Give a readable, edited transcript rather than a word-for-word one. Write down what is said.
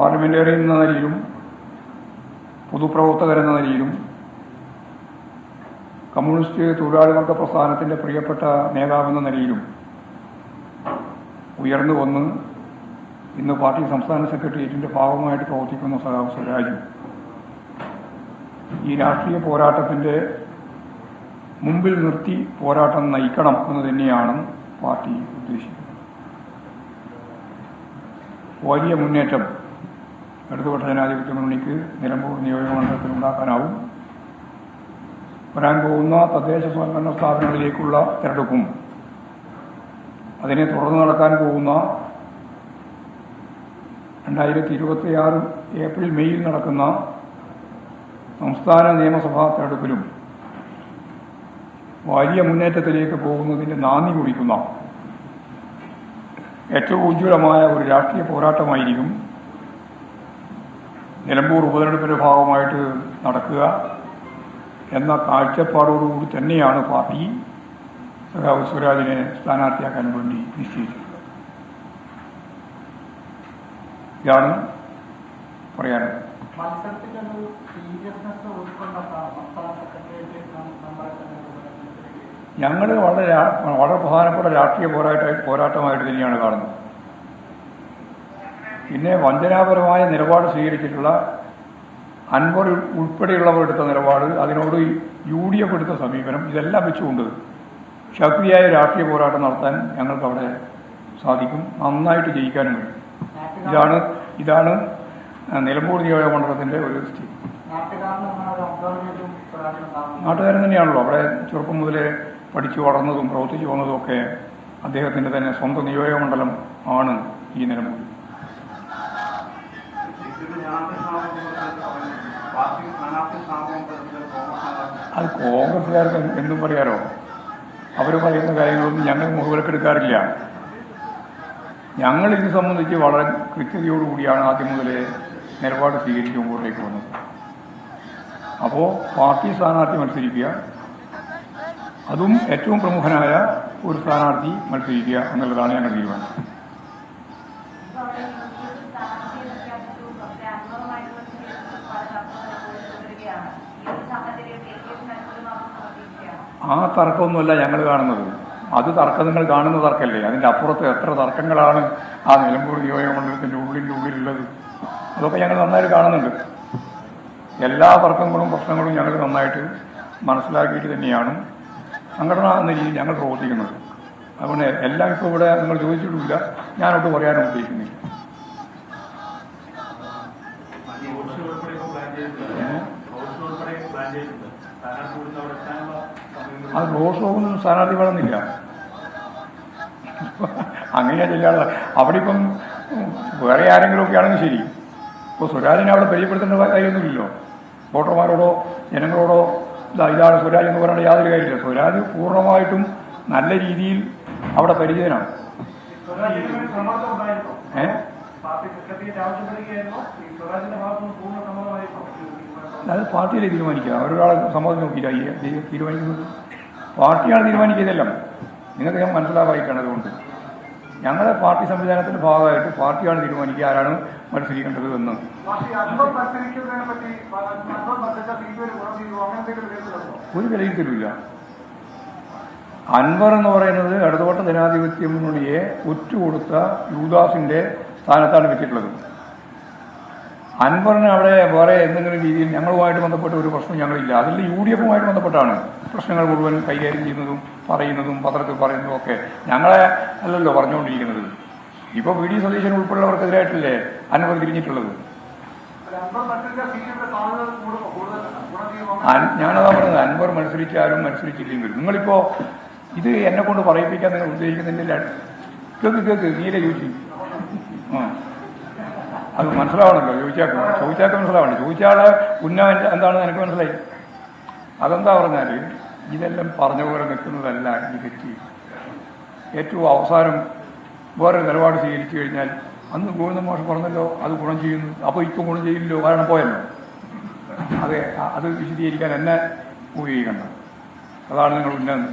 Parliamentarian എന്ന നിലയിലും പൊതുപ്രവർത്തകരെന്ന നിലയിലും കമ്മ്യൂണിസ്റ്റ് തൊഴിലാളി വർഗ പ്രസ്ഥാനത്തിൻ്റെ പ്രിയപ്പെട്ട നേതാവെന്ന നിലയിലും ഉയർന്നു വന്ന് ഇന്ന് പാർട്ടി സംസ്ഥാന സെക്രട്ടേറിയറ്റിൻ്റെ ഭാഗമായിട്ട് പ്രവർത്തിക്കുന്ന സഖാവ് സ്വരാജ് ഈ രാഷ്ട്രീയ പോരാട്ടത്തിൻ്റെ മുമ്പിൽ നിർത്തി പോരാട്ടം നയിക്കണം എന്ന് തന്നെയാണ് പാർട്ടി ഉദ്ദേശിക്കുന്നത്. വലിയ മുന്നേറ്റം ഇടതുപക്ഷ ജനാധിപത്യ മുന്നണിക്ക് നിലമ്പൂർ നിയോജകമണ്ഡലത്തിൽ ഉണ്ടാക്കാനാവും. വരാൻ പോകുന്ന തദ്ദേശ സ്വയംഭരണ സ്ഥാപനങ്ങളിലേക്കുള്ള തിരഞ്ഞെടുപ്പും അതിനെ തുടർന്ന് നടക്കാൻ പോകുന്ന 2026 ഏപ്രിൽ മെയ്യിൽ നടക്കുന്ന സംസ്ഥാന നിയമസഭാ തിരഞ്ഞെടുപ്പിലും വലിയ മുന്നേറ്റത്തിലേക്ക് പോകുന്നതിൻ്റെ നാന്ദി കുറിക്കുന്ന ഏറ്റവും ഉജ്ജ്വലമായ ഒരു രാഷ്ട്രീയ പോരാട്ടമായിരിക്കും നിലമ്പൂർ ഉപതെരഞ്ഞെടുപ്പിൻ്റെ ഭാഗമായിട്ട് നടക്കുക എന്ന കാഴ്ചപ്പാടോടുകൂടി തന്നെയാണ് പാർട്ടി സഖാവ് സ്വരാജിനെ സ്ഥാനാർത്ഥിയാക്കാൻ വേണ്ടി നിശ്ചയിച്ചിട്ടുള്ളത്. ഇതാണ് പറയാനുള്ളത്. ഞങ്ങൾ വളരെ പ്രധാനപ്പെട്ട രാഷ്ട്രീയ പോരാട്ടമായിട്ട് തന്നെയാണ് കാണുന്നത്. പിന്നെ വഞ്ചനാപരമായ നിലപാട് സ്വീകരിച്ചിട്ടുള്ള അൻവർ ഉൾപ്പെടെയുള്ളവർ എടുത്ത നിലപാട്, അതിനോട് UDF എടുത്ത സമീപനം, ഇതെല്ലാം വെച്ചുകൊണ്ട് ശക്തിയായ രാഷ്ട്രീയ പോരാട്ടം നടത്താൻ ഞങ്ങൾക്ക് അവിടെ സാധിക്കും. നന്നായിട്ട് ജയിക്കാനും കഴിയും. ഇതാണ് നിലമ്പൂർ നിയോജകമണ്ഡലത്തിൻ്റെ ഒരു സ്ഥിതി. നാട്ടുകാരൻ തന്നെയാണല്ലോ. അവിടെ ചെറുപ്പം മുതലേ പഠിച്ചു വളർന്നതും പ്രവർത്തിച്ചു വന്നതും ഒക്കെ അദ്ദേഹത്തിൻ്റെ തന്നെ സ്വന്തം നിയോജകമണ്ഡലം ആണ് ഈ നിലമ്പൂർ. അത് കോൺഗ്രസ്സുകാർക്ക് എന്തും പറയാറോ? അവർ പറയുന്ന കാര്യങ്ങളൊന്നും ഞങ്ങൾ മുഖവിലക്കെടുക്കാറില്ല. ഞങ്ങൾ ഇത് സംബന്ധിച്ച് വളരെ കൃത്യതയോടുകൂടിയാണ് ആദ്യം മുതലേ നിലപാട് സ്വീകരിച്ച് മുമ്പോട്ടേക്ക് വന്നത്. അപ്പോൾ പാർട്ടി സ്ഥാനാർത്ഥി മത്സരിക്കുക, അതും ഏറ്റവും പ്രമുഖനായ ഒരു സ്ഥാനാർത്ഥി മത്സരിക്കുക എന്നുള്ളതാണ് ഞങ്ങൾ തീരുമാനം. ആ തർക്കമൊന്നുമല്ല ഞങ്ങൾ കാണുന്നത്. അത് തർക്കം നിങ്ങൾ കാണുന്ന തർക്കമല്ലേ. അതിൻ്റെ അപ്പുറത്ത് എത്ര തർക്കങ്ങളാണ് ആ നിലമ്പൂർ നിയോജകമണ്ഡലത്തിൻ്റെ ഉള്ളിലുള്ളത്. അതൊക്കെ ഞങ്ങൾ നന്നായിട്ട് കാണുന്നുണ്ട്. എല്ലാ തർക്കങ്ങളും പ്രശ്നങ്ങളും ഞങ്ങൾ നന്നായിട്ട് മനസ്സിലാക്കിയിട്ട് തന്നെയാണ് സംഘടന എന്ന രീതിയിൽ ഞങ്ങൾ പ്രവർത്തിക്കുന്നത്. അതുകൊണ്ട് എല്ലാം ഇപ്പോൾ ഇവിടെ നിങ്ങൾ ചോദിച്ചിട്ടില്ല, ഞാനോട്ട് പറയാനും ഉദ്ദേശിക്കുന്നില്ല. അത് റോഡ് ഷോക്കൊന്നും സ്ഥാനാർത്ഥി വേണമെന്നില്ല. അങ്ങനെയാ ചെല്ലാതെ അവിടെ ഇപ്പം വേറെ ആരെങ്കിലുമൊക്കെ ആണെങ്കിൽ ശരി. ഇപ്പോൾ സ്വരാജിനെ അവിടെ പരിചയപ്പെടുത്തേണ്ട കാര്യമൊന്നുമില്ലല്ലോ. വോട്ടർമാരോടോ ജനങ്ങളോടോ ഇതാണ് സ്വരാജ് എന്ന് പറയേണ്ട യാതൊരു കാര്യമില്ല. സ്വരാജ് പൂർണ്ണമായിട്ടും നല്ല രീതിയിൽ അവിടെ പരിചയനാണ്. അത് പാർട്ടിയിലെ തീരുമാനിക്കുക. അവരൊരാളെ സമ്മതം നോക്കിയില്ല തീരുമാനിക്കുന്നത്. പാർട്ടിയാണ് തീരുമാനിക്കുന്നതെല്ലാം. നിങ്ങൾക്ക് ഞാൻ മനസ്സിലാവായിട്ടാണ്. അതുകൊണ്ട് ഞങ്ങളെ പാർട്ടി സംവിധാനത്തിൻ്റെ ഭാഗമായിട്ട് പാർട്ടിയാണ് തീരുമാനിക്കുക ആരാണ് മത്സരിക്കേണ്ടത് എന്ന്. ഒരു വിലയിരുത്തലുമില്ല. അൻവർ എന്ന് പറയുന്നത് ഇടതുപക്ഷ ജനാധിപത്യ മുന്നണിയെ ഒറ്റുകൊടുത്ത യൂദാസിൻ്റെ സ്ഥാനത്താണ് വെച്ചിട്ടുള്ളത്. അൻവറിന് അവിടെ വേറെ എന്തെങ്കിലും രീതിയിൽ ഞങ്ങളുമായിട്ട് ബന്ധപ്പെട്ട ഒരു പ്രശ്നം ഞങ്ങളില്ല. അതിൽ UDFുമായിട്ട് ബന്ധപ്പെട്ടാണ് പ്രശ്നങ്ങൾ മുഴുവൻ കൈകാര്യം ചെയ്യുന്നതും പറയുന്നതും പത്രത്തിൽ പറയുന്നതും ഒക്കെ. ഞങ്ങളെ അല്ലല്ലോ പറഞ്ഞുകൊണ്ടിരിക്കുന്നത്. ഇപ്പോൾ VD സതീശൻ ഉൾപ്പെടെയുള്ളവർക്കെതിരായിട്ടല്ലേ അൻവർ തിരിഞ്ഞിട്ടുള്ളത്. ഞാനതാ പറഞ്ഞത്. അൻവർ മത്സരിച്ചാലും മത്സരിച്ചില്ലെങ്കിലും നിങ്ങളിപ്പോൾ ഇത് എന്നെ കൊണ്ട് പറയിപ്പിക്കാൻ നിങ്ങൾ ഉദ്ദേശിക്കുന്നില്ല. കേൾക്ക് നീല ചോദിച്ചു. അത് മനസ്സിലാവണല്ലോ. ചോദിച്ചാൽ മനസ്സിലാവണം. ചോദിച്ചാളെ ഉന്നമൻ എന്താണെന്ന് എനിക്ക് മനസ്സിലായി. അതെന്താ പറഞ്ഞാൽ ഇതെല്ലാം പറഞ്ഞ പോലെ നിൽക്കുന്നതല്ല ഈ തെറ്റി. ഏറ്റവും അവസാനം വേറൊരു നിലപാട് സ്വീകരിച്ചു കഴിഞ്ഞാൽ അന്ന് ഗോവിന്ദ മാഷ് പറഞ്ഞല്ലോ അത് ഗുണം ചെയ്യുന്നു, അപ്പോൾ ഇപ്പം ഗുണം ചെയ്യില്ലല്ലോ, കാരണം പോയല്ലോ. അത് വിശദീകരിക്കാൻ എന്നെ ഉപയോഗിക്കണം. അതാണ് നിങ്ങൾ ഉന്നതം.